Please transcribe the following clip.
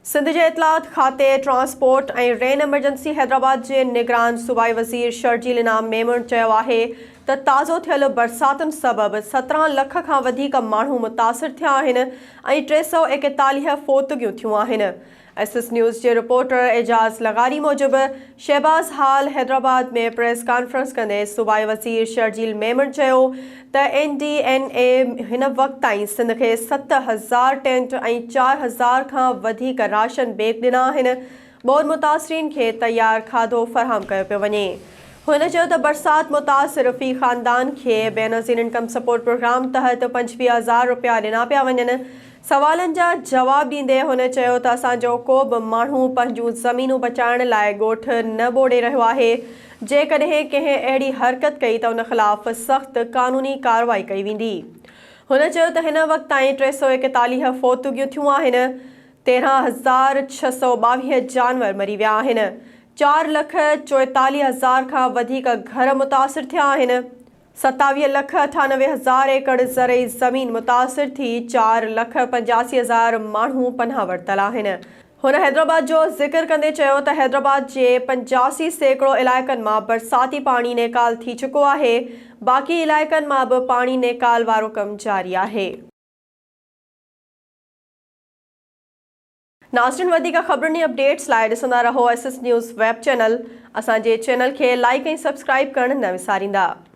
सिंध जे इतलात खाते ट्रांसपोर्ट ऐं rain emergency Hyderabad जे निगरान सूबाई वज़ीर शर्जील इनाम मेमण चयो आहे त ताज़ो थियल बरसातुनि सबबि 17 लख खां वधीक माण्हू मुतासिर थिया आहिनि ऐं 341 फोतगियूं थियूं आहिनि। एसएस न्यूज़ जे रिपोर्टर एजाज़ लगारी मूजिबि शहबाज़ हाल हैदराबाद में प्रेस कॉन्फ्रेंस कंदे सूबाई वज़ीर शर्जील मेमण चयो त NDNA हिन वक़्त ताईं सिंध खे 7000 टेंट ऐं 4000 खां वधीक राशन बैग ॾिना आहिनि। ॿोर मुतासिरीन खे तयारु खाधो फ़राहम कयो पियो वञे। हुन चयो त बरसात मुतासिर फ़ी ख़ानदान खे बेनज़ीर इनकम सपोर्ट प्रोग्राम तहत 25,000 रुपया ॾिना पिया वञनि। सवालनि जा जवाब ॾींदे हुन चयो त असांजो को बि माण्हू पंहिंजूं ज़मीनूं बचाइण लाइ ॻोठ न ॿोड़े रहियो आहे। जेकॾहिं कंहिं अहिड़ी हरकत कई त उन ख़िलाफ़ सख़्त क़ानूनी कार्रवाई कई वेंदी। हुन चयो त हिन वक़्त ताईं 341 फोतगियूं थियूं आहिनि। 13,622 जानवर मरी विया आहिनि। 4,44,000 खां वधीक घर मुतासिर थिया आहिनि। 27,98,000 एकड़ ज़रई ज़मीन मुतासिर थी 4,85,000 माण्हू पनाह वरितल आहिनि। हुन हैदराबाद जो ज़िक्र कंदे चयो त हैदराबाद जे 85% इलाइक़नि मां बरसाती पाणी नेकाल थी चुको आहे। बाक़ी इलाइक़नि मां बि पाणी नेकाल वारो कमु जारी आहे। नाज़रीन, वधीक ख़बरुनि अपडेट्स लाइ ॾिसंदा रहो एसएस न्यूज़ वेब चैनल। असांजे चैनल खे लाइक ऐं सब्सक्राइब करणु न विसारींदा।